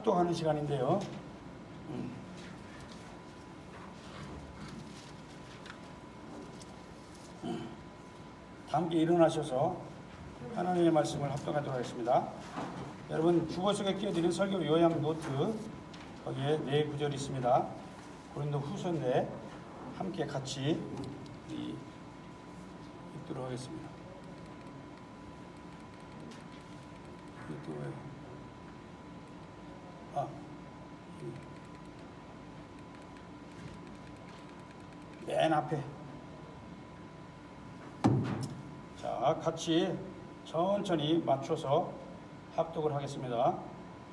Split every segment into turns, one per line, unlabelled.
합독하는 시간인데요. 다 함께 일어나셔서 하나님의 말씀을 합독하도록 하겠습니다. 여러분 주보 속에 끼워드린 설교 요약 노트 거기에 네 구절이 있습니다. 고린도 후서인데 함께 같이 읽도록 하겠습니다. 맨 앞에 자 같이 천천히 맞춰서 합독을 하겠습니다.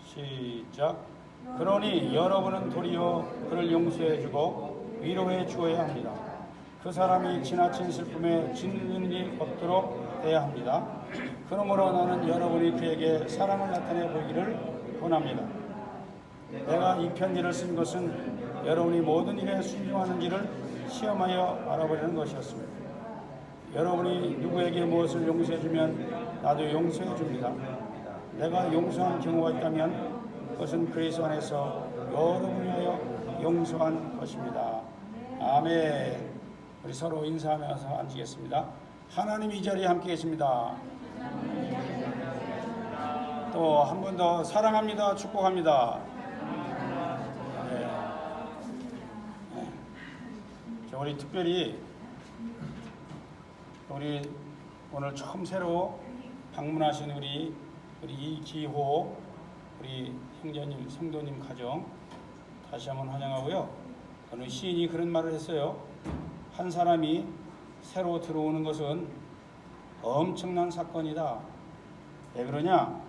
시작. 그러니 여러분은 도리어 그를 용서해주고 위로해 주어야 합니다. 그 사람이 지나친 슬픔에 짓는 일이 없도록 해야 합니다. 그러므로 나는 여러분이 그에게 사랑을 나타내 보기를 원합니다. 내가 이 편지를 쓴 것은 여러분이 모든 일에 순종하는지를 시험하여 알아보려는 것이었습니다. 여러분이 누구에게 무엇을 용서해주면 나도 용서해줍니다. 내가 용서한 경우가 있다면 그것은 그리스도 안에서 여러분을 위하여 용서한 것입니다. 아멘. 우리 서로 인사하면서 앉으겠습니다. 하나님 이 자리에 함께 계십니다. 또 한 번 더 사랑합니다. 축복합니다. 우리 특별히 우리 오늘 처음 새로 방문하신 우리 이기호 우리 형제님 성도님 가정 다시 한번 환영하고요. 어느 시인이 그런 말을 했어요. 한 사람이 새로 들어오는 것은 엄청난 사건이다. 왜 그러냐?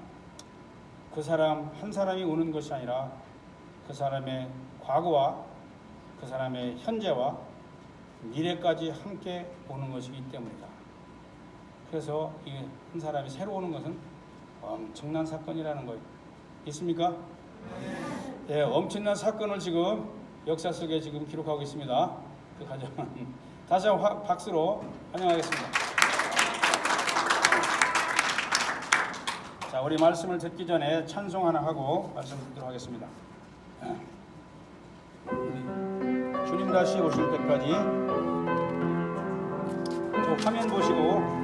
그 사람 한 사람이 오는 것이 아니라 그 사람의 과거와 그 사람의 현재와 미래까지 함께 오는 것이기 때문이다. 그래서 이 한 사람이 새로 오는 것은 엄청난 사건이라는 거예요. 있습니까? 네, 엄청난 사건을 지금 역사 속에 지금 기록하고 있습니다. 그 가정 다시 한번 박수로 환영하겠습니다. 자, 우리 말씀을 듣기 전에 찬송 하나 하고 말씀을 듣도록 하겠습니다. 주님 다시 오실 때까지 저 화면 보시고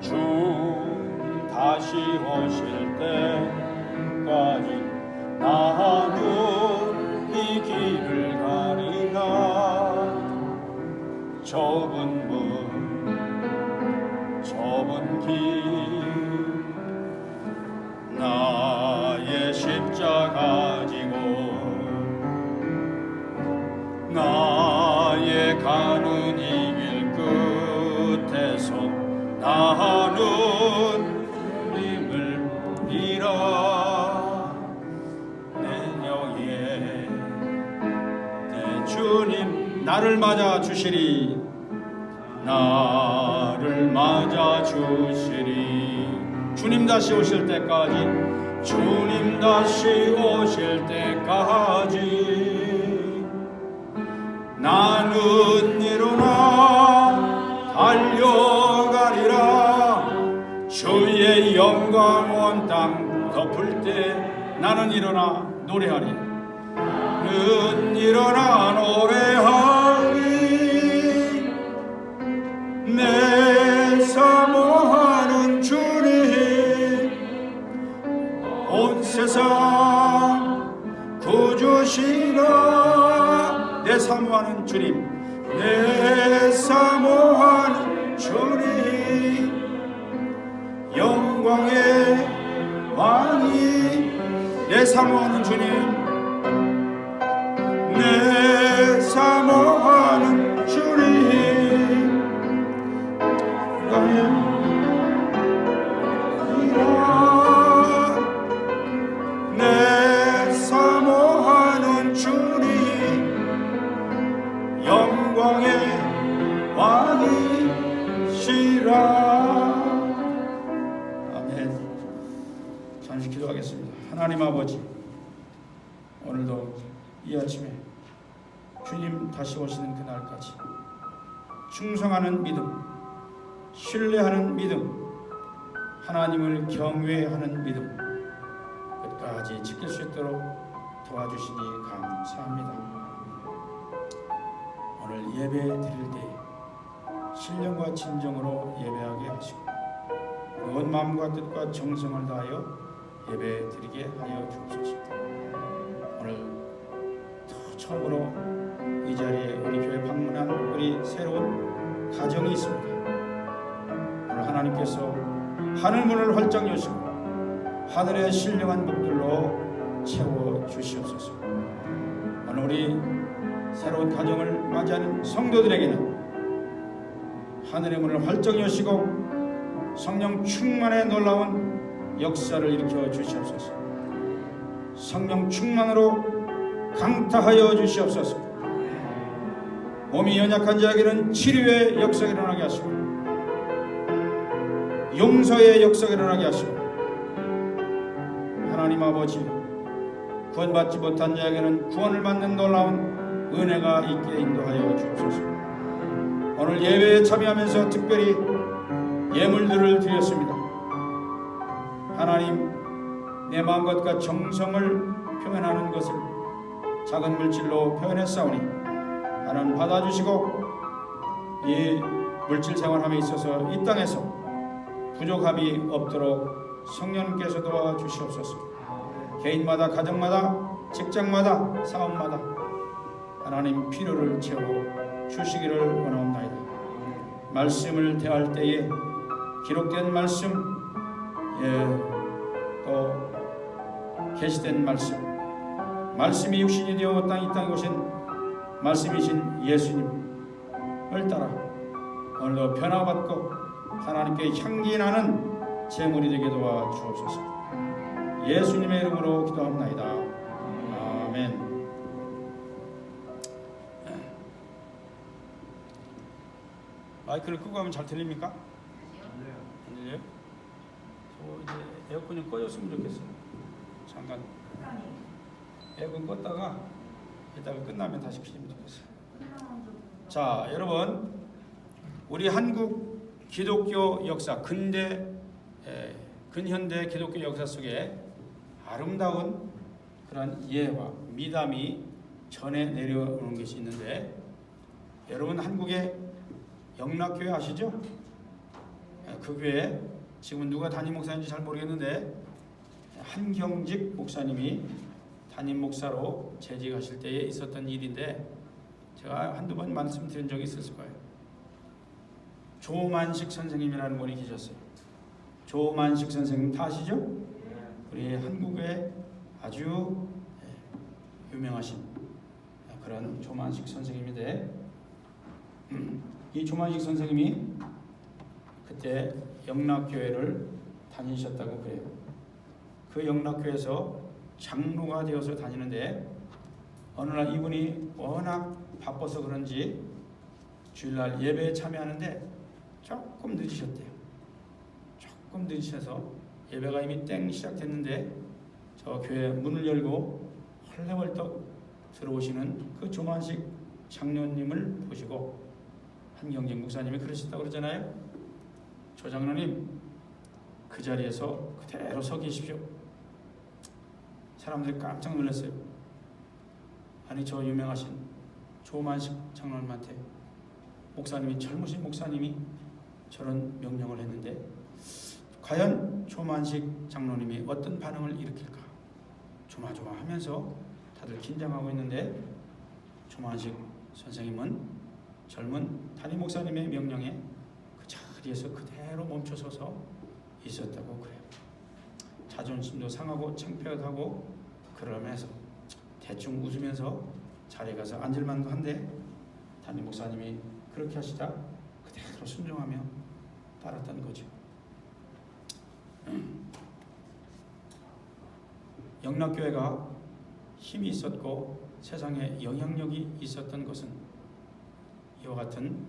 주님 다시 오실 때까지 나는 이 길을 가리라. 좁은 문 좁은 길 나의 십자가 지고 나의 가는 이 길 끝에서 나는 주님을 잃어 내 영예 내 주님 나를 맞아 주시리 나를 맞아 주시리. 주님 다시 오실 때까지 주님 다시 오실 때까지 나는 일어나 달려가리라. 주의 영광 온 땅 덮을 때 나는 일어나 노래하리. 나는 일어나 노래하리. 내 사모하는 주님 온 세상 구주시라. 내 사모하는 주님 내 사모하는 주님 영광의 왕이 내 사모하는 주님 내 사모하는 주님 내 사모하는 주님 영광의 왕이시라. 아멘. 잠시 기도하겠습니다. 하나님 아버지, 오늘도 이 아침에 주님 다시 오시는 그날까지 충성하는 믿음, 신뢰하는 믿음, 하나님을 경외하는 믿음 끝까지 지킬 수 있도록 도와주시니 감사합니다. 오늘 예배 드릴 때 신령과 진정으로 예배하게 하시고 온 마음과 뜻과 정성을 다하여 예배 드리게 하여 주옵소서. 오늘 처음으로 이 자리에 우리 교회 방문한 우리 새로운 가정이 있습니다. 오늘 하나님께서 하늘 문을 활짝 여시고 하늘의 신령한 복들로 채워 주시옵소서. 오늘 우리 새로운 가정을 맞이하는 성도들에게는 하늘의 문을 활짝 여시고 성령 충만의 놀라운 역사를 일으켜 주시옵소서. 성령 충만으로 강타하여 주시옵소서. 몸이 연약한 자에게는 치료의 역사가 일어나게 하시고 용서의 역사가 일어나게 하시고 하나님 아버지 구원받지 못한 자에게는 구원을 받는 놀라운 은혜가 있게 인도하여 주옵소서. 오늘 예배에 참여하면서 특별히 예물들을 드렸습니다. 하나님, 내 마음과 정성을 표현하는 것을 작은 물질로 표현했사오니 하나님 받아주시고 이 물질 생활함에 있어서 이 땅에서 부족함이 없도록 성령님께서 도와주시옵소서. 개인마다, 가정마다, 직장마다, 사업마다 하나님 필요를 채워 주시기를 원하옵나이다. 말씀을 대할 때에 기록된 말씀, 또 계시된 말씀이 육신이 되어 이 땅에 오신 말씀이신 예수님을 따라 오늘도 변화받고 하나님께 향기 나는 제물이 되게 도와 주옵소서. 예수님의 이름으로 기도합나이다. 아멘. 마이크를 끄고 하면 잘 들립니까? 안 들려요? 이제 에어컨이 꺼졌으면 좋겠어요. 잠깐 에어컨 껐다가 이따가 끝나면 다시 켜면 좋겠어요. 자, 여러분, 우리 한국 기독교 역사, 근현대 기독교 역사 속에 아름다운 그런 예와 미담이 전해 내려오는 것이 있는데, 여러분 한국의 영락교회 아시죠? 그 교회 지금 누가 담임 목사인지 잘 모르겠는데 한경직 목사님이 담임 목사로 재직하실 때에 있었던 일인데 제가 한두 번 말씀드린 적이 있었을 거예요. 조만식 선생님이라는 분이 계셨어요. 조만식 선생님 다 아시죠? 우리 한국의 아주 유명하신 그런 조만식 선생님인데 이 조만식 선생님이 그때 영락교회를 다니셨다고 그래요. 그 영락교회에서 장로가 되어서 다니는데 어느 날 이분이 워낙 바빠서 그런지 주일날 예배에 참여하는데 조금 늦으셨대요. 조금 늦으셔서 예배가 이미 땡 시작됐는데 저 교회 문을 열고 헐레벌떡 들어오시는 그 조만식 장로님을 보시고 한경직 목사님이 그러셨다고 그러잖아요. 조 장로님, 그 자리에서 그대로 서 계십시오. 사람들이 깜짝 놀랐어요. 아니, 저 유명하신 조만식 장로님한테 목사님이, 젊으신 목사님이 저런 명령을 했는데 과연 조만식 장로님이 어떤 반응을 일으킬까 조마조마하면서 다들 긴장하고 있는데 조만식 선생님은 젊은 담임 목사님의 명령에 그 자리에서 그대로 멈춰서서 있었다고 그래요. 자존심도 상하고 창피하고 그러면서 대충 웃으면서 자리에 가서 앉을만도 한데 담임 목사님이 그렇게 하시다 그대로 순종하며 따랐던 거죠. 영락교회가 힘이 있었고 세상에 영향력이 있었던 것은 이와 같은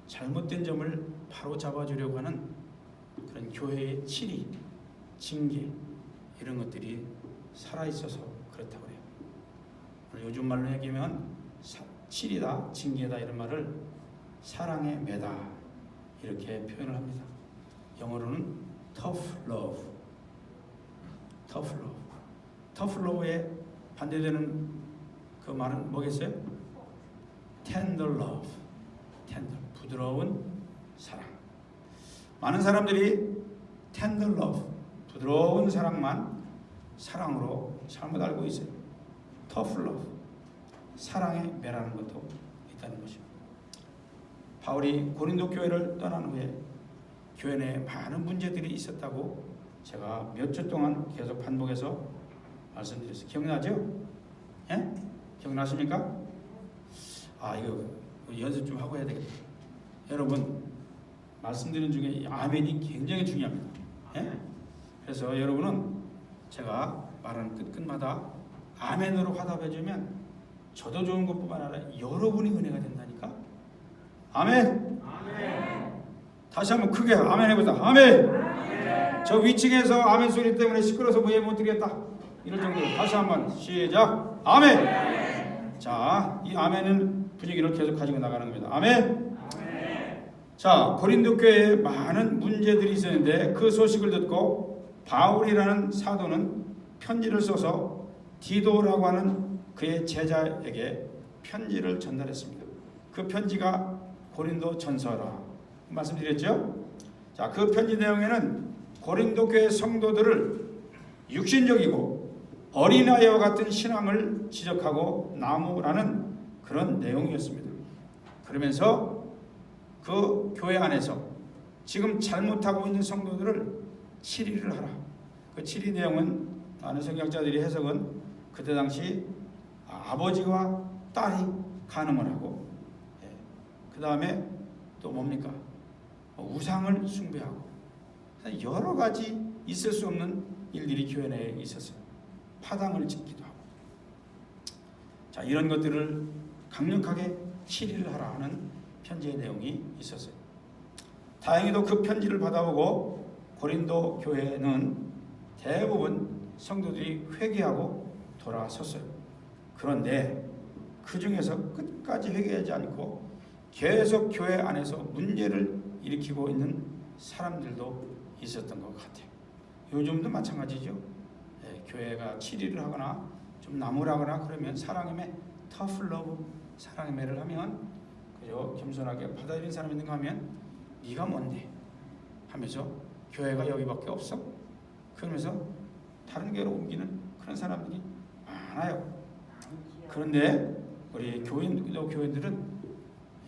잘못된 점을 바로 잡아주려고 하는 그런 교회의 치리, 징계 이런 것들이 살아있어서 그렇다고 해요. 요즘 말로 얘기하면 7이다, 징계다 이런 말을 사랑에 매다 이렇게 표현을 합니다. 영어로는 tough love. tough love에 반대되는 그 말은 뭐겠어요? tender love. 부드러운 사랑. 많은 사람들이 tender love, 부드러운 사랑만 사랑으로 잘못 알고 있어요. tough love, 사랑에 매라는 것도 있다는 것이죠. 바울이 고린도 교회를 떠난 후에 교회 내에 많은 문제들이 있었다고 제가 몇 주 동안 계속 반복해서 말씀드렸어요. 기억나죠? 예? 기억나십니까? 이거 연습 좀 하고 해야 되겠다. 여러분, 말씀드리는 중에 아멘이 굉장히 중요합니다. 예? 그래서 여러분은 제가 말하는 끝마다 아멘으로 화답해주면 저도 좋은 것뿐만 아니라 여러분이 은혜가 된다니까. 아멘. 다시 한번 크게 아멘 해보자. 아멘. 저 위층에서 아멘 소리 때문에 시끄러워서 뭐 예못 드리겠다 이럴 정도로 다시 한번 시작. 아멘. 자, 이 아멘은 분위기를 계속 가지고 나가는 겁니다. 아멘. 자, 고린도 교회에 많은 문제들이 있었는데 그 소식을 듣고 바울이라는 사도는 편지를 써서 디도라고 하는 그의 제자에게 편지를 전달했습니다. 그 편지가 고린도 전서라 말씀드렸죠? 자, 그 편지 내용에는 고린도 교회 성도들을 육신적이고 어린아이와 같은 신앙을 지적하고 나무라는 그런 내용이었습니다. 그러면서 그 교회 안에서 지금 잘못하고 있는 성도들을 치리를 하라. 그 치리 내용은 많은 성경학자들이 해석은 그때 당시 아버지와 딸이 간음을 하고, 그 다음에 또 뭡니까? 우상을 숭배하고, 여러 가지 있을 수 없는 일들이 교회 내에 있었어요. 파당을 짓기도 하고. 자, 이런 것들을 강력하게 치리를 하라 하는 편지의 내용이 있었어요. 다행히도 그 편지를 받아보고 고린도 교회는 대부분 성도들이 회개하고 돌아섰어요. 그런데 그 중에서 끝까지 회개하지 않고 계속 교회 안에서 문제를 일으키고 있는 사람들도 있었던 것 같아요. 요즘도 마찬가지죠. 교회가 치리를 하거나 좀 나무라거나 그러면 사랑의 매, tough love, 사랑의 매를 하면 그저 겸손하게 받아들이는 사람이 있는가 하면 네가 뭔데 하면서 교회가 여기밖에 없어? 그러면서 다른 교회로 옮기는 그런 사람들이 많아요. 그런데 우리 교인들은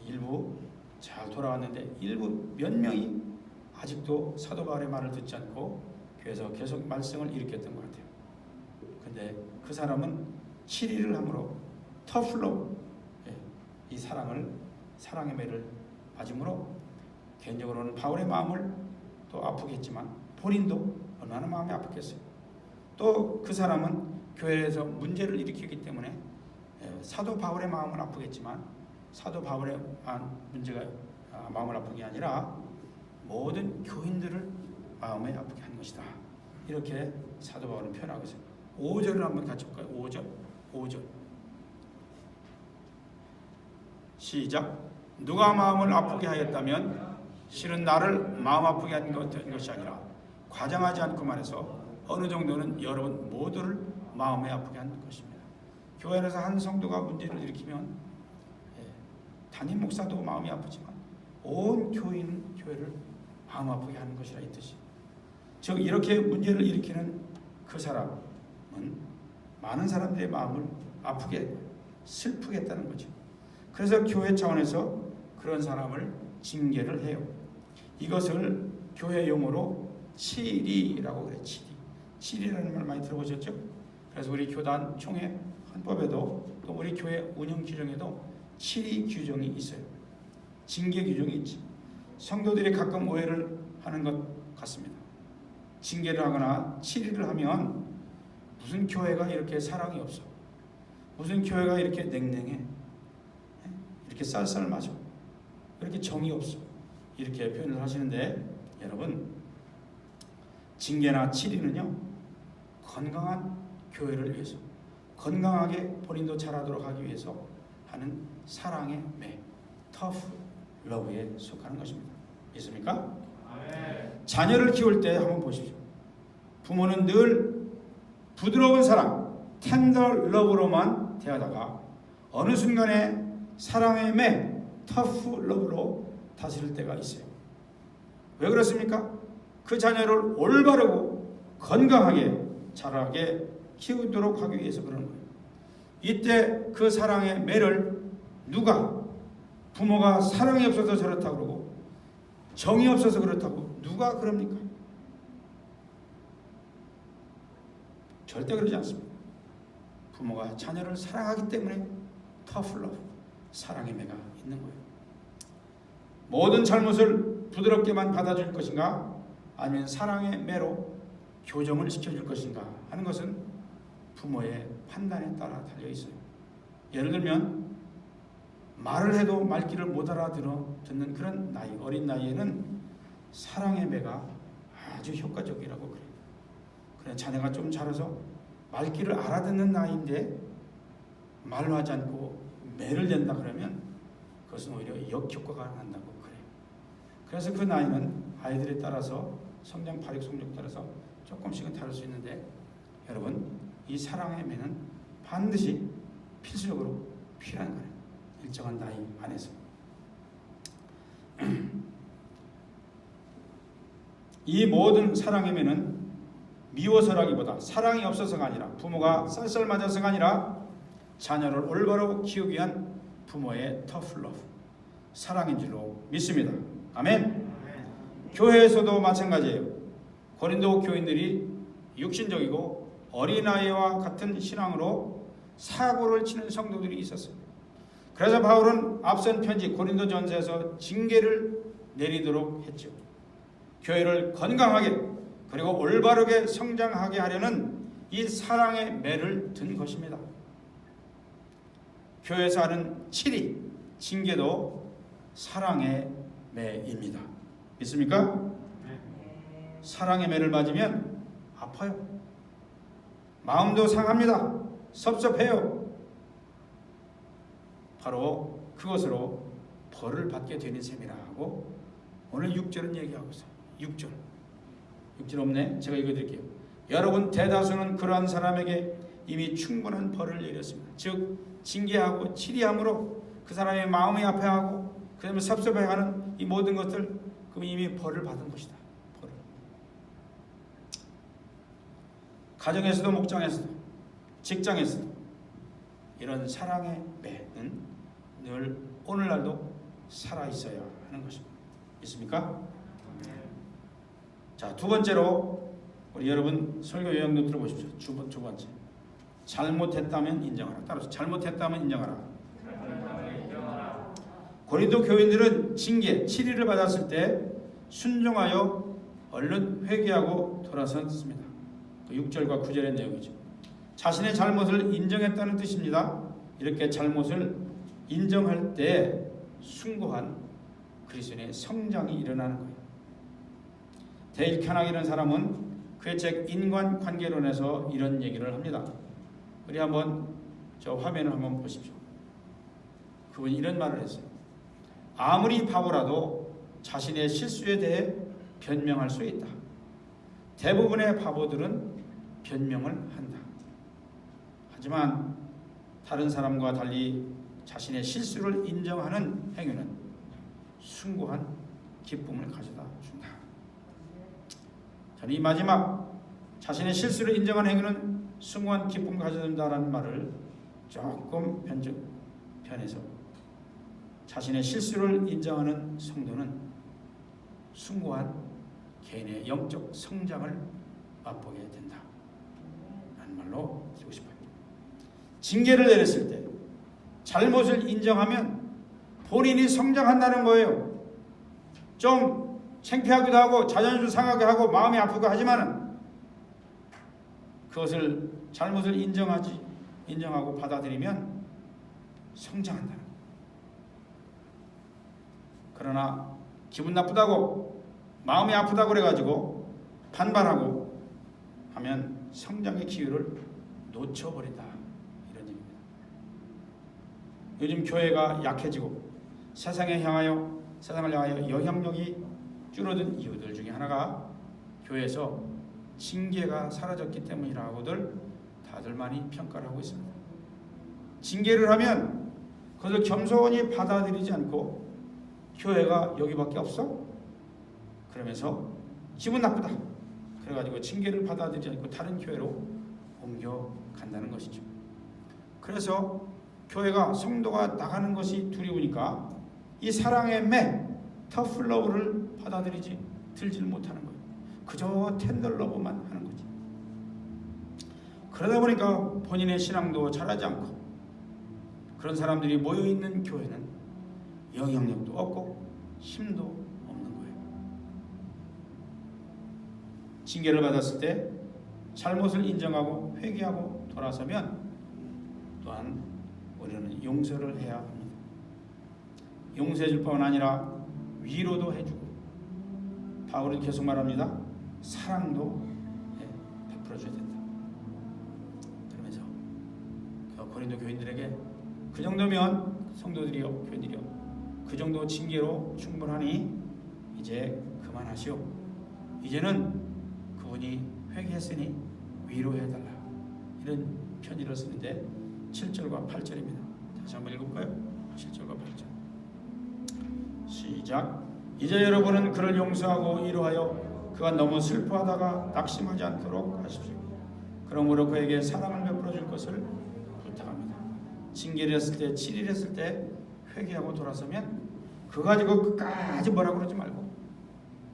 일부 잘 돌아왔는데 일부 몇 명이 아직도 사도 바울의 말을 듣지 않고 교회에서 계속 말썽을 일으켰던 것 같아요. 근데 그 사람은 치리를 함으로 터플로 이 사랑의 매를 맞음으로 개인적으로는 바울의 마음을 또 아프겠지만 본인도 얼마나 마음이 아프겠어요. 또 그 사람은 교회에서 문제를 일으키기 때문에 사도 바울의 마음은 아프겠지만 사도 바울의 문제가 마음을 아픈 게 아니라 모든 교인들을 마음에 아프게 한 것이다. 이렇게 사도 바울은 표현하고 있어요. 5절을 한번 같이 볼까요? 5절 시작. 누가 마음을 아프게 하였다면 실은 나를 마음 아프게 한 것이 아니라 과장하지 않고 말해서 어느 정도는 여러분 모두를 마음에 아프게 한 것입니다. 교회 안에서 한 성도가 문제를 일으키면 담임 목사도 마음이 아프지만 온 교회를 마음 아프게 하는 것이라 이 뜻이. 즉 이렇게 문제를 일으키는 그 사람은 많은 사람들의 마음을 아프게 슬프게 했다는 거죠. 그래서 교회 차원에서 그런 사람을 징계를 해요. 이것을 교회 용어로 치리라고 그래요. 치리라는 말 많이 들어보셨죠? 그래서 우리 교단 총회 헌법에도 또 우리 교회 운영 규정에도 치리 규정이 있어요. 징계 규정이 있지. 성도들이 가끔 오해를 하는 것 같습니다. 징계를 하거나 치리를 하면 무슨 교회가 이렇게 사랑이 없어? 무슨 교회가 이렇게 냉랭해? 이렇게 쌀쌀맞아? 이렇게 정이 없어? 이렇게 표현을 하시는데 여러분, 징계나 치리는요 건강한 교회를 위해서, 건강하게 본인도 자라도록 하기 위해서 하는 사랑의 매, 터프 러브에 속하는 것입니다. 믿습니까? 자녀를 키울 때 한번 보십시오. 부모는 늘 부드러운 사랑, 텐더 러브로만 대하다가 어느 순간에 사랑의 매, 터프 러브로 다스릴 때가 있어요. 왜 그렇습니까? 그 자녀를 올바르고 건강하게 자라게 키우도록 하기 위해서 그러는 거예요. 이때 그 사랑의 매를 누가, 부모가 사랑이 없어서 저렇다고 그러고 정이 없어서 그렇다고 누가 그럽니까? 절대 그러지 않습니다. 부모가 자녀를 사랑하기 때문에 터프 러브, 사랑의 매가 있는 거예요. 모든 잘못을 부드럽게만 받아줄 것인가, 아니면 사랑의 매로 교정을 시켜줄 것인가 하는 것은 부모의 판단에 따라 달려 있어요. 예를 들면 말을 해도 말귀를 못 알아듣는 그런 나이, 어린 나이에는 사랑의 매가 아주 효과적이라고 그래요. 그래, 자녀가 좀 자라서 말귀를 알아듣는 나이인데 말로 하지 않고 매를 댄다 그러면 그것은 오히려 역효과가 난다고 그래요. 그래서 그 나이는 아이들에 따라서 성장 발육 속력에 따라서 조금씩은 다를 수 있는데, 여러분, 이 사랑의 매는 반드시 필수적으로 필요한 거예요. 일정한 나이 안에서. 이 모든 사랑의 매는 미워서라기보다 사랑이 없어서가 아니라, 부모가 쌀쌀 맞아서가 아니라 자녀를 올바로 키우기 위한 부모의 터프 러브, 사랑인 줄로 믿습니다. 아멘. 교회에서도 마찬가지예요. 고린도 교인들이 육신적이고 어린아이와 같은 신앙으로 사고를 치는 성도들이 있었어요. 그래서 바울은 앞선 편지 고린도전서에서 징계를 내리도록 했죠. 교회를 건강하게 그리고 올바르게 성장하게 하려는 이 사랑의 매를 든 것입니다. 교회에서 하는 치리, 징계도 사랑의 매입니다. 믿습니까? 사랑의 매를 맞으면 아파요. 마음도 상합니다. 섭섭해요. 바로 그것으로 벌을 받게 되는 셈이라고 오늘 6절은 얘기하고 있어요. 6절 없네. 제가 읽어드릴게요. 여러분 대다수는 그러한 사람에게 이미 충분한 벌을 내렸습니다. 즉 징계하고 치리함으로 그 사람의 마음이 아파하고 그 다음에 섭섭해하는 이 모든 것들, 그럼 이미 벌을 받은 것이다. 벌을. 가정에서도 목장에서도 직장에서도 이런 사랑의 매는 늘 오늘날도 살아있어야 하는 것입니다. 있습니까? 자, 두 번째로 우리 여러분 설교 요약도 들어보십시오. 두 번째, 잘못했다면 인정하라. 따라서 잘못했다면 인정하라. 고린도 교인들은 징계, 치리를 받았을 때 순종하여 얼른 회개하고 돌아섰습니다. 6절과 9절의 내용이죠. 자신의 잘못을 인정했다는 뜻입니다. 이렇게 잘못을 인정할 때 숭고한 그리스도인의 성장이 일어나는 거예요. 데일 캐나기라는 사람은 그의 책 인간관계론에서 이런 얘기를 합니다. 우리 한번 저 화면을 한번 보십시오. 그분이 이런 말을 했어요. 아무리 바보라도 자신의 실수에 대해 변명할 수 있다. 대부분의 바보들은 변명을 한다. 하지만 다른 사람과 달리 자신의 실수를 인정하는 행위는 숭고한 기쁨을 가져다 준다. 저는 이 마지막 자신의 실수를 인정하는 행위는 숭고한 기쁨을 가져다 준다라는 말을 조금 변해서 자신의 실수를 인정하는 성도는 숭고한 개인의 영적 성장을 맛보게 된다 라는 말로 쓰고 싶어요. 징계를 내렸을 때 잘못을 인정하면 본인이 성장한다는 거예요. 좀 창피하기도 하고 자존심 상하게 하고 마음이 아프고 하지만은 그것을 잘못을 인정하고 받아들이면 성장한다는 거예요. 그러나 기분 나쁘다고 마음이 아프다고 그래가지고 반발하고 하면 성장의 기회를 놓쳐버린다 요즘 교회가 약해지고 세상을 향하여 영향력이 줄어든 이유들 중에 하나가 교회에서 징계가 사라졌기 때문이라고들 다들 많이 평가를 하고 있습니다. 징계를 하면 그것을 겸손히 받아들이지 않고 교회가 여기밖에 없어? 그러면서 기분 나쁘다. 그래가지고 징계를 받아들이지 않고 다른 교회로 옮겨간다는 것이죠. 그래서 교회가 성도가 나가는 것이 두려우니까 이 사랑의 매, 터플러브를 들지를 못하는 거예요. 그저 텐더러브만 하는 거지. 그러다 보니까 본인의 신앙도 잘하지 않고 그런 사람들이 모여있는 교회는 영향력도 없고 힘도 없는 거예요. 징계를 받았을 때 잘못을 인정하고 회개하고 돌아서면 또한 우리는 용서를 해야 합니다. 용서해 줄 뿐만 아니라 위로도 해주고 바울은 계속 말합니다. 사랑도 베풀어줘야 된다. 그러면서 고린도 교인들에게 그 정도면 성도들이요, 교인들이요, 그 정도 징계로 충분하니 이제 그만하시오. 이제는 그분이 회개했으니 위로해달라. 이런 편지를 쓰는데 7절과 8절입니다. 다시 한번 읽어볼까요? 7절과 8절. 시작. 이제 여러분은 그를 용서하고 위로하여 그가 너무 슬퍼하다가 낙심하지 않도록 하십시오. 그러므로 그에게 사랑을 베풀어 줄 것을 부탁합니다. 징계를 했을 때, 치리를 했을 때 회개하고 돌아서면 그거 가지고 끝까지 뭐라고 그러지 말고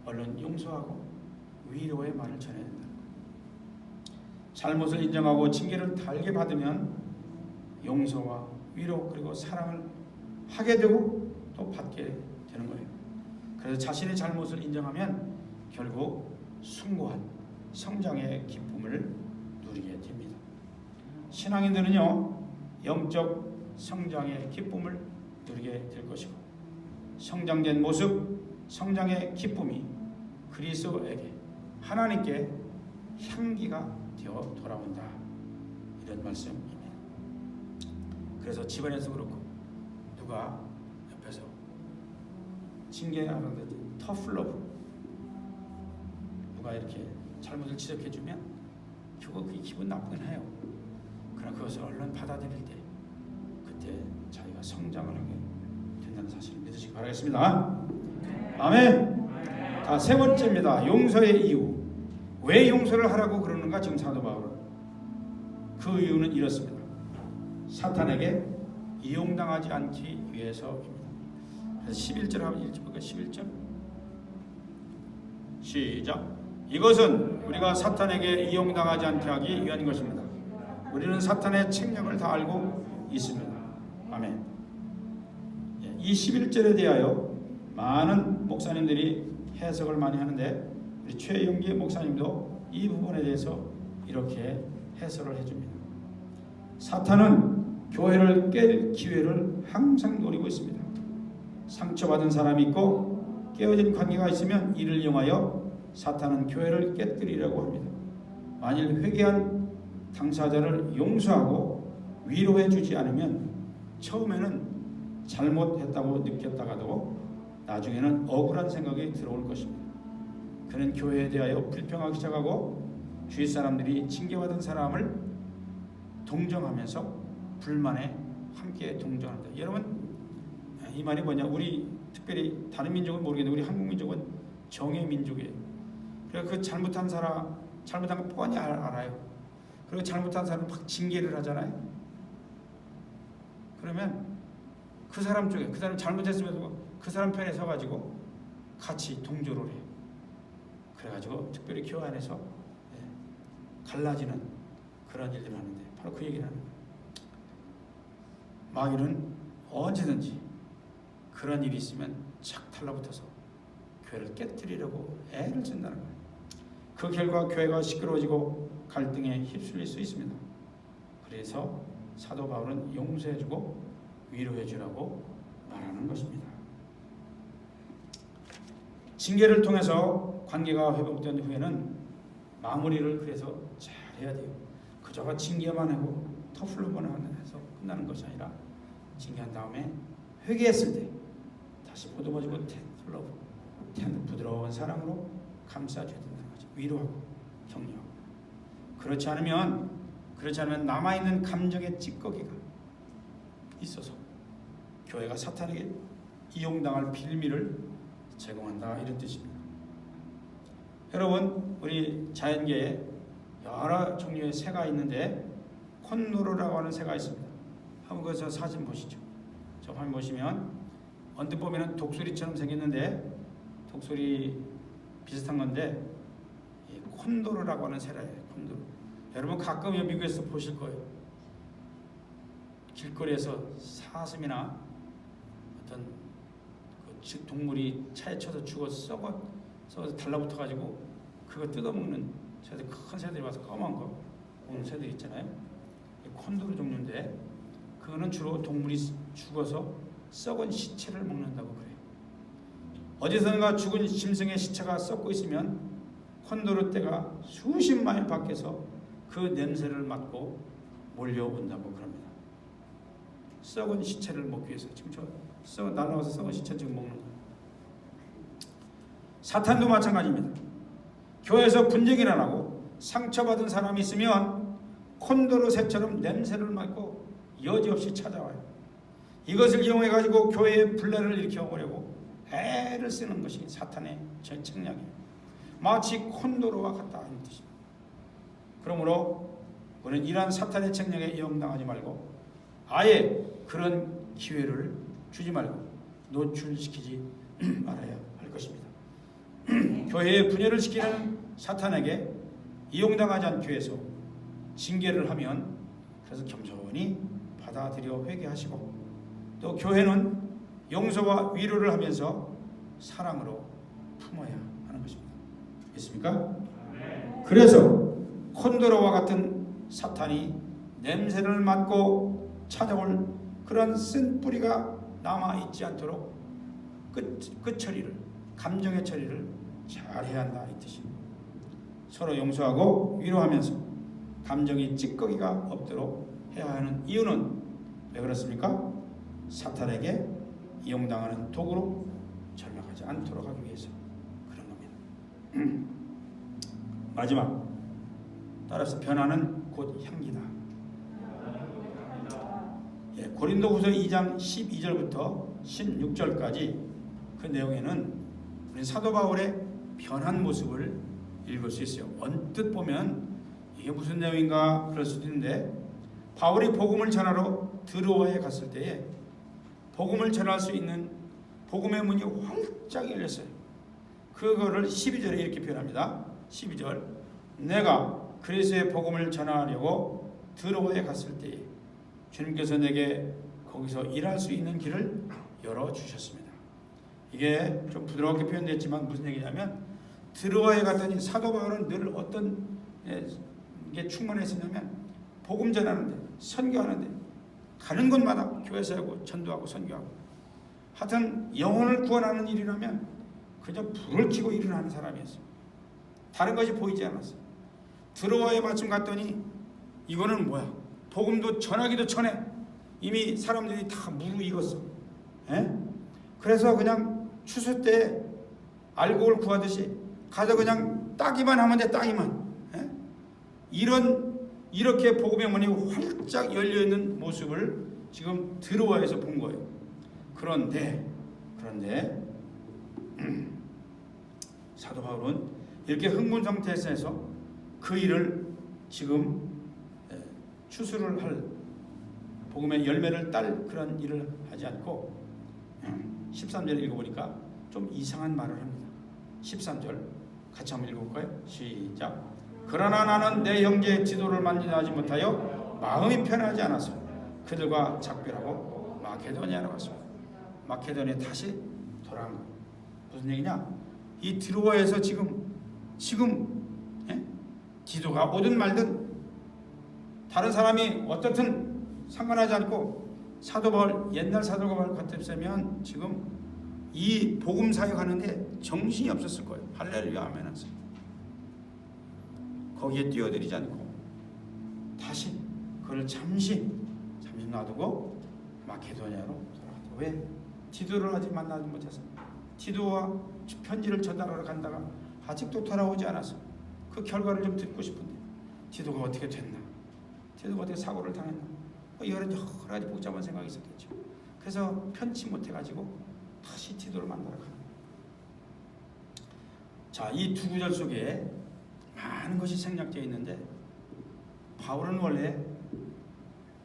얼른 용서하고 위로의 말을 전해야 된다. 잘못을 인정하고 징계를 달게 받으면 용서와 위로 그리고 사랑을 하게 되고 또 받게 되는 거예요. 그래서 자신의 잘못을 인정하면 결국 숭고한 성장의 기쁨을 누리게 됩니다. 신앙인들은요, 영적 성장의 기쁨을 누리게 될 것이고 성장된 모습, 성장의 기쁨이 그리스도에게 하나님께 향기가 되어 돌아온다. 이런 말씀입니다. 그래서 집안에서 그렇고 누가 옆에서 징계하는데 터플러브 누가 이렇게 잘못을 지적해주면 그게 기분 나쁘긴 해요. 그러나 그것을 얼른 받아들일 때 그때 자기가 성장을 하게 된다는 사실을 믿으시기 바라겠습니다. 아멘. 자, 세 번째입니다. 용서의 이유. 왜 용서를 하라고 그러는가? 지금 사도 바울은 그 이유는 이렇습니다. 사탄에게 이용당하지 않기 위해서입니다. 그래서 11절 한번 읽어볼까요? 11절 시작. 이것은 우리가 사탄에게 이용당하지 않게 하기 위한 것입니다. 우리는 사탄의 책략을 다 알고 있습니다. 아멘. 이 11절에 대하여 많은 목사님들이 해석을 많이 하는데 우리 최영기 목사님도 이 부분에 대해서 이렇게 해설을 해줍니다. 사탄은 교회를 깰 기회를 항상 노리고 있습니다. 상처받은 사람이 있고 깨어진 관계가 있으면 이를 이용하여 사탄은 교회를 깨뜨리려고 합니다. 만일 회개한 당사자를 용서하고 위로해 주지 않으면 처음에는 잘못했다고 느꼈다가도 나중에는 억울한 생각이 들어올 것입니다. 그는 교회에 대하여 불평하기 시작하고 주위 사람들이 징계받은 사람을 동정하면서 불만에 함께 동정한다. 여러분, 이 말이 뭐냐? 우리 특별히 다른 민족은 모르겠는데 우리 한국 민족은 정의 민족이에요. 그래서 그 잘못한 거 뻔히 알아요. 그리고 잘못한 사람은 막 징계를 하잖아요. 그러면 그 사람 쪽에 그 사람 잘못했으면 그 사람 편에 서가지고 같이 동조를 해요. 그래가지고 특별히 교회 안에서 갈라지는 그런 일들을 하는데 바로 그 얘기를 하는 거예요. 마귀는 언제든지 그런 일이 있으면 착 달라붙어서 교회를 깨뜨리려고 애를 쓴다는 거예요. 그 결과 교회가 시끄러워지고 갈등에 휩쓸릴 수 있습니다. 그래서 사도 바울은 용서해주고 위로해주라고 말하는 것입니다. 징계를 통해서 관계가 회복된 후에는 마무리를 그래서 잘 해야 돼요. 그저가 징계만 하고 터플로만 해서 끝나는 것이 아니라 징계한 다음에 회개했을 때 다시 보듬어주고 부드러운 사랑으로 감싸줘야 된다는 거죠. 위로하고 격려하고. 그렇지 않으면 남아있는 감정의 찌꺼기가 있어서 교회가 사탄에게 이용당할 빌미를 제공한다, 이런 뜻입니다. 여러분, 우리 자연계에 여러 종류의 새가 있는데 콘도르라고 하는 새가 있습니다. 한번 그래서 사진 보시죠. 저 화면 보시면 언뜻 보면 독수리처럼 생겼는데 독수리 비슷한 건데 콘도르라고 하는 새라예요. 콘도르. 여러분 가끔 미국에서 보실 거예요. 길거리에서 사슴이나 어떤 그 동물이 차에 쳐서 죽어서 썩어서 달라붙어 가지고 그거 뜯어먹는 새들, 큰 새들이 와서 검은 거 오는 새들 있잖아요. 콘도르 종류인데 그거는 주로 동물이 죽어서 썩은 시체를 먹는다고 그래요. 어디선가 죽은 짐승의 시체가 썩고 있으면 콘도르 떼가 수십 마일 밖에서 그 냄새를 맡고 몰려온다고 그럽니다. 썩은 시체를 먹기 위해서. 지금 날라와서 썩은 시체 지금 먹는 거예요. 사탄도 마찬가지입니다. 교회에서 분쟁이 일어나고 상처받은 사람이 있으면 콘도르 새처럼 냄새를 맡고 여지없이 찾아와요. 이것을 이용해 가지고 교회에 분란을 일으켜보려고 애를 쓰는 것이 사탄의 책략이에요. 마치 콘도르와 같다 하는 뜻입니다. 그러므로 우리는 이러한 사탄의 책략에 이용당하지 말고 아예 그런 기회를 주지 말고 노출시키지 말아야 할 것입니다. 교회의 분열을 시키는 사탄에게 이용당하지 않기 위해서 징계를 하면 그래서 겸손히 받아들여 회개하시고 또 교회는 용서와 위로를 하면서 사랑으로 품어야 하는 것입니다. 있습니까? 그래서 콘도르와 같은 사탄이 냄새를 맡고 찾아올 그런 쓴 뿌리가 남아있지 않도록 끝 처리를, 감정의 처리를 잘 해야 한다, 이 뜻입니다. 서로 용서하고 위로하면서 감정이 찌꺼기가 없도록 해야 하는 이유는 왜 그렇습니까? 사탄에게 이용당하는 도구로 전락하지 않도록 하기 위해서 그런 겁니다. 마지막, 따라서 변화는 곧 향기다. 고린도후서 2장 12절부터 16절까지 그 내용에는 우리 사도 바울의 변한 모습을 읽을 수 있어요. 언뜻 보면 이게 무슨 내용인가 그럴 수도 있는데, 바울이 복음을 전하러 드로아에 갔을 때에 복음을 전할 수 있는 복음의 문이 활짝 열렸어요. 그거를 12절에 이렇게 표현합니다. 12절, 내가 그리스도의 복음을 전하려고 드로아에 갔을 때에 주님께서 내게 거기서 일할 수 있는 길을 열어주셨습니다. 이게 좀 부드럽게 표현됐지만 무슨 얘기냐면, 드로아에 갔더니 사도 바울은 늘 어떤 게 충만했었냐면 복음 전하는데, 선교하는데, 가는 곳마다 교회 세우고 전도하고 선교하고, 하여튼 영혼을 구원하는 일이라면 그저 불을 켜고 일어나는 사람이었어요. 다른 것이 보이지 않았어요. 드로아에 마침 갔더니 이거는 뭐야? 복음도 전하기도 전에 이미 사람들이 다 무르익었어. 그래서 그냥 추수 때 알곡을 구하듯이 가서 그냥 따기만 하면 돼, 따기만. 이렇게 복음의 문이 활짝 열려있는 모습을 지금 드로아에서 본 거예요. 그런데 사도 바울은 이렇게 흥분 상태에서 그 일을 지금 추수를 할, 복음의 열매를 딸 그런 일을 하지 않고 13절 읽어보니까 좀 이상한 말을 합니다. 13절 같이 한번 읽어볼까요? 시작. 그러나 나는 내 형제의 지도를 만나지 못하여 마음이 편하지 않아서 그들과 작별하고 마케도니아로 갔습니다. 마케도니아에 다시 돌아간 거예요. 무슨 얘기냐? 이 드로아에서 지금 기도가 오든 말든 다른 사람이 어떻든 상관하지 않고 사도 바울, 옛날 사도 바울 같았으면 지금 이 복음 사역하는데 정신이 없었을 거예요. 할렐루야 아멘 하면서 거기에 뛰어들이지 않고 다시 그걸 잠시 놔두고 마케도니아로 돌아갔다. 왜? 디도를 아직 만나지 못해서. 디도와 편지를 전달하러 간다가 아직도 돌아오지 않아서 그 결과를 좀 듣고 싶은데 디도가 어떻게 됐나? 디도가 어떻게 사고를 당했나? 여러 가지 복잡한 생각이 있었겠죠. 그래서 편치 못해가지고 다시 디도를 만나러 가는 거예요. 자, 이 두 구절 속에 많은 것이 생략되어 있는데 바울은 원래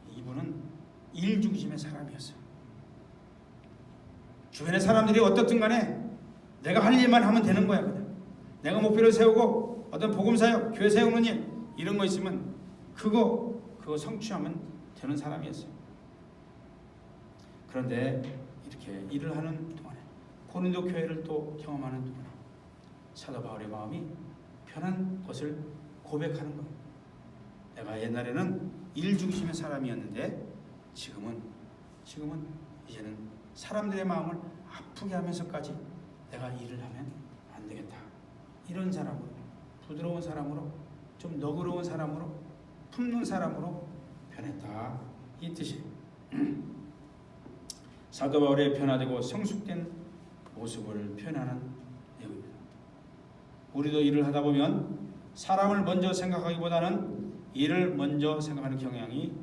이분은 일 중심의 사람이었어요. 주변의 사람들이 어떻든 간에 내가 할 일만 하면 되는 거야. 그냥 내가 목표를 세우고 어떤 복음사역, 교회 세우는 일 이런 거 있으면 그거 성취하면 되는 사람이었어요. 그런데 이렇게 일을 하는 동안에 고린도 교회를 또 경험하는 동안에 사도 바울의 마음이 편한 것을 고백하는 거예요. 내가 옛날에는 일 중심의 사람이었는데 지금은 이제는 사람들의 마음을 아프게 하면서까지 내가 일을 하면 안 되겠다. 이런 사람으로, 부드러운 사람으로, 좀 너그러운 사람으로, 품는 사람으로 변했다. 이 뜻이에요. 사도 바울의 변화되고 성숙된 모습을 표현하는 내용입니다. 우리도 일을 하다 보면 사람을 먼저 생각하기보다는 일을 먼저 생각하는 경향이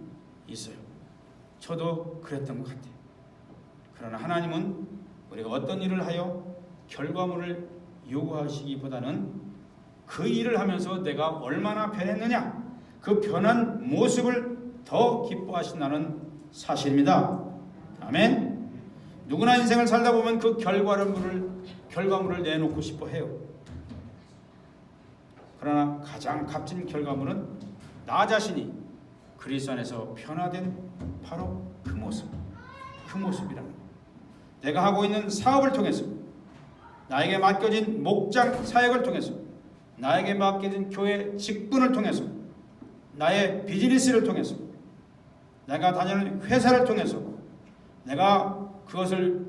있어요. 저도 그랬던 것 같아요. 그러나 하나님은 우리가 어떤 일을 하여 결과물을 요구하시기보다는 그 일을 하면서 내가 얼마나 변했느냐, 그 변한 모습을 더 기뻐하신다는 사실입니다. 아멘. 누구나 인생을 살다 보면 그 결과물을 내놓고 싶어 해요. 그러나 가장 값진 결과물은 나 자신이 그리스도 안에서 변화된 바로 그 모습이라는 거예요. 내가 하고 있는 사업을 통해서, 나에게 맡겨진 목장 사역을 통해서, 나에게 맡겨진 교회 직분을 통해서, 나의 비즈니스를 통해서, 내가 다니는 회사를 통해서 내가 그것을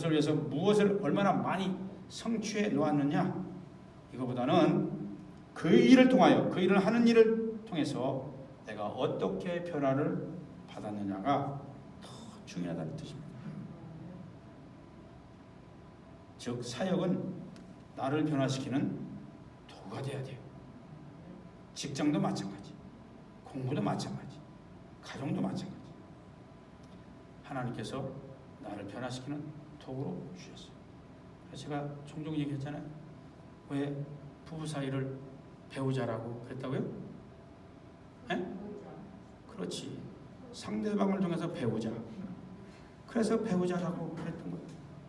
위해서 무엇을 얼마나 많이 성취해 놓았느냐, 이거보다는 그 일을 통하여, 그 일을 하는 일을 통해서 내가 어떻게 변화를 받았느냐가 더 중요하다는 뜻입니다. 즉 사역은 나를 변화시키는 도구가 돼야 돼요. 직장도 마찬가지, 공부도 마찬가지, 가정도 마찬가지. 하나님께서 나를 변화시키는 도구로 주셨어요. 그래서 제가 종종 얘기했잖아요. 왜 부부 사이를 배우자라고 그랬다고요? 에? 그렇지. 상대방을 통해서 배우자. 그래서 배우자라고 그랬던 거예요.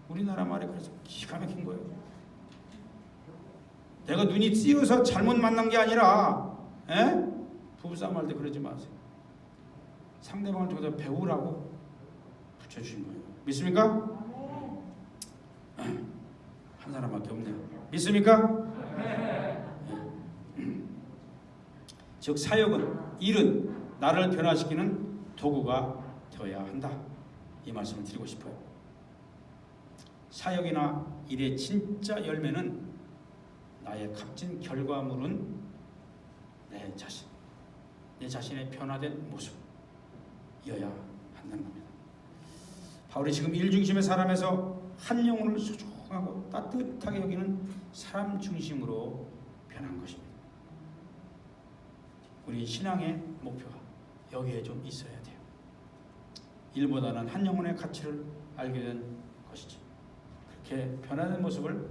우리나라 말이 그래서 기가 막힌 거예요. 내가 눈이 띄어서 잘못 만난 게 아니라, 부부싸움 할 때 그러지 마세요. 상대방을 통해서 배우라고 붙여주신 거예요. 믿습니까? 한 사람밖에 없네요. 믿습니까? 즉 사역은, 일은 나를 변화시키는 도구가 되어야 한다. 이 말씀을 드리고 싶어요. 사역이나 일의 진짜 열매는, 나의 값진 결과물은 내 자신의 변화된 모습이어야 한다는 겁니다. 바울이 지금 일 중심의 사람에서 한 영혼을 소중하고 따뜻하게 여기는 사람 중심으로 변한 것입니다. 우리 신앙의 목표가 여기에 좀 있어야 돼요. 일보다는 한 영혼의 가치를 알게 된 것이지. 그렇게 변화된 모습을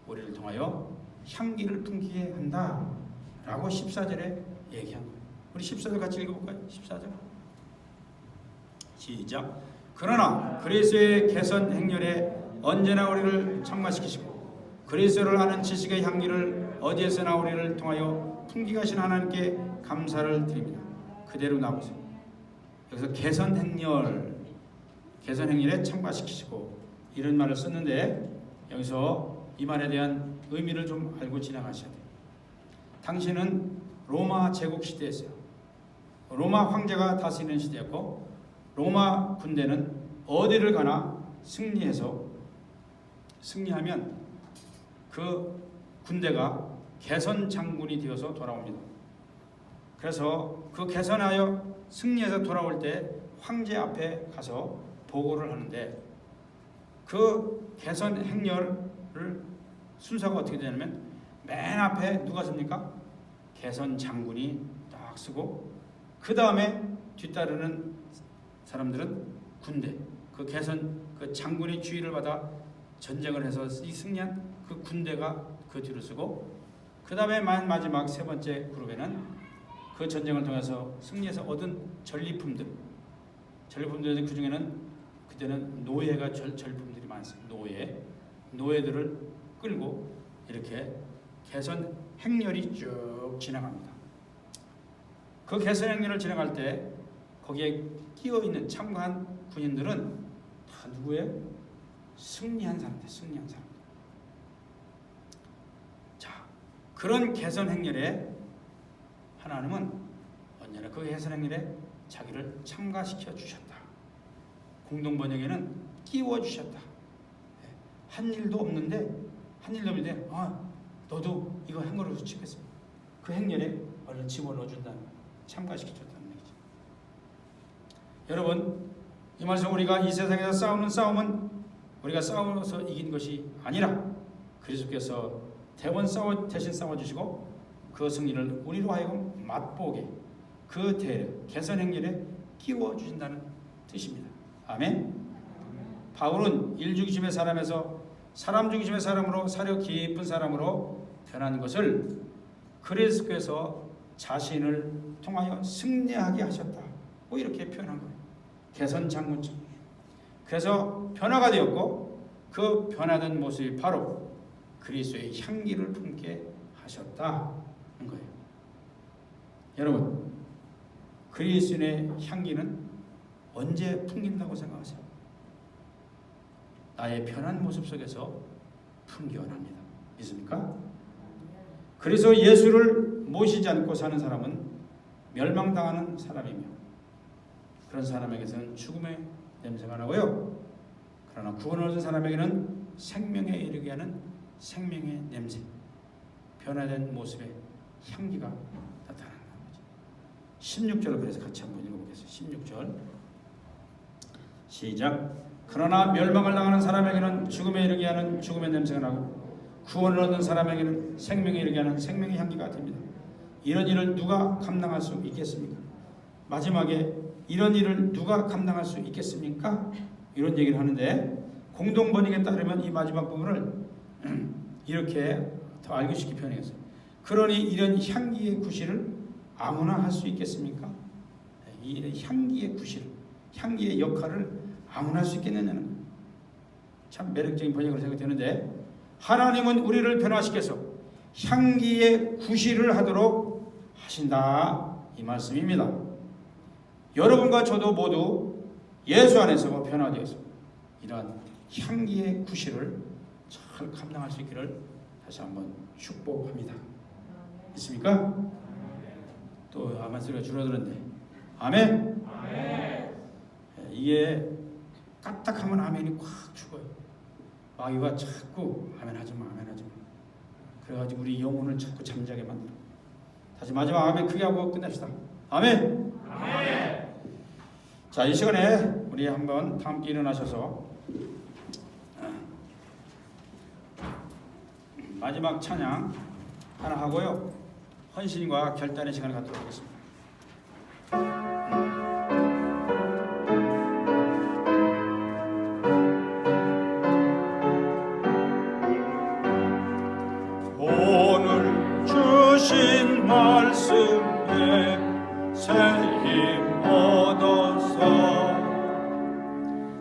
우리를 통하여 향기를 풍기게 한다라고 14절에 얘기한 거예요. 우리 14절 같이 읽어볼까요? 14절 시작. 그러나 그리스도의 개선 행렬에 언제나 우리를 참가시키시고 그리스도를 아는 지식의 향기를 어디에서나 우리를 통하여 풍기게 하신 하나님께 감사를 드립니다. 그대로 나오세요. 여기서 개선 행렬에 참가시키시고 이런 말을 썼는데, 여기서 이 말에 대한 의미를 좀 알고 지나가셔야 돼요. 당시는 로마 제국 시대였어요. 로마 황제가 다스리는 시대였고, 로마 군대는 어디를 가나 승리하면 그 군대가 개선 장군이 되어서 돌아옵니다. 그래서 그 개선하여 승리해서 돌아올 때 황제 앞에 가서 보고를 하는데 그 개선 행렬을 순서가 어떻게 되냐면 맨 앞에 누가 섭니까? 개선 장군이 딱 쓰고 그 다음에 뒤따르는 사람들은 군대, 그 개선 그 장군의 주의를 받아 전쟁을 해서 이 승리한 그 군대가 그 뒤로 쓰고 그 다음에 마지막 세 번째 그룹에는 그 전쟁을 통해서 승리해서 얻은 전리품들이 그 중에는 그때는 노예가 전리품들이 많습니다. 노예들을 끌고 이렇게 개선 행렬이 쭉 지나갑니다. 그 개선 행렬을 지나갈 때 거기에 끼어 있는 참가한 군인들은 다 누구예요? 승리한 사람들. 자, 그런 개선 행렬에 하나님은 언제나 그 개선 행렬에 자기를 참가시켜 주셨다. 공동 번역에는 끼워 주셨다. 한 일도 없는데 너도 이거 한 거로 치겠어. 그 행렬에 얼른 집어넣어 준다. 참가시켜 줬다는 얘기죠. 여러분, 이 말씀 우리가 이 세상에서 싸우는 싸움은 우리가 싸워서 이긴 것이 아니라 그리스도께서 대신 싸워주시고 그 승리를 우리로 하여금 맛보게 그 개선 행렬에 끼워주신다는 뜻입니다. 아멘. 바울은 인중심의 사람에서 사람 중심의 사람으로 사려 깊은 사람으로 변한 것을 그리스도께서 자신을 통하여 승리하게 하셨다고 이렇게 표현한 거예요. 개선 장군처럼. 그래서 변화가 되었고 그 변화된 모습이 바로 그리스도의 향기를 품게 하셨다는 거예요. 여러분, 그리스도의 향기는 언제 풍긴다고 생각하세요? 나의 변한 모습 속에서 풍기어야 합니다. 믿습니까? 그래서 예수를 모시지 않고 사는 사람은 멸망당하는 사람이며 그런 사람에게서는 죽음의 냄새가 나고요. 그러나 구원을 얻은 사람에게는 생명에 이르게 하는 생명의 냄새, 변화된 모습의 향기가 나타나는 거죠. 16절을 그래서 같이 한번 읽어보겠습니다. 16절 시작. 그러나 멸망을 당하는 사람에게는 죽음에 이르게 하는 죽음의 냄새가 나고 구원을 얻는 사람에게는 생명에 이르게 하는 생명의 향기가 됩니다. 이런 일을 누가 감당할 수 있겠습니까? 마지막에 이런 일을 누가 감당할 수 있겠습니까? 이런 얘기를 하는데 공동 번역에 따르면 이 마지막 부분을 이렇게 더 알기 쉽게 표현했어요. 그러니 이런 향기의 구실을 아무나 할 수 있겠습니까? 이 향기의 구실, 향기의 역할을 아무나 할 수 있겠느냐는 거예요. 참 매력적인 번역으로 생각되는데 하나님은 우리를 변화시켜서 향기의 구실을 하도록 하신다 이 말씀입니다. 여러분과 저도 모두 예수 안에서 변화되어서 이러한 향기의 구실을 잘 감당할 수 있기를 다시 한번 축복합니다. 있습니까? 또 아멘 소리가 줄어드는데 아멘. 이게 까딱하면 아멘이 꽉 죽어요. 마귀가 자꾸 아멘하지마 그래가지고 우리 영혼을 자꾸 잠자게 만들어. 다시 마지막 아멘 크게 하고 끝냅시다. 아멘. 자, 이 시간에 우리 한번 다 함께 일어나셔서 마지막 찬양 하나 하고요, 헌신과 결단의 시간을 갖도록 하겠습니다.
오늘 주신 말씀에 새 힘 얻어서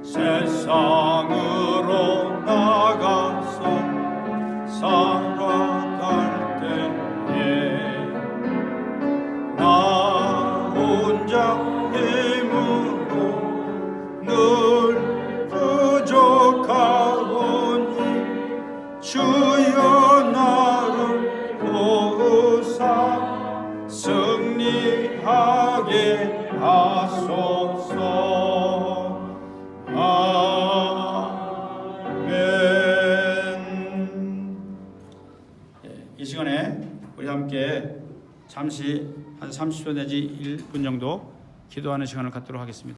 세상으로 나가서 살아갈 때에 나 혼자 힘으로 늘 부족하오니 주여 나를 도우사 승리하게 하소서.
이 시간에 우리 함께 잠시 한 30초 내지 1분 정도 기도하는 시간을 갖도록 하겠습니다.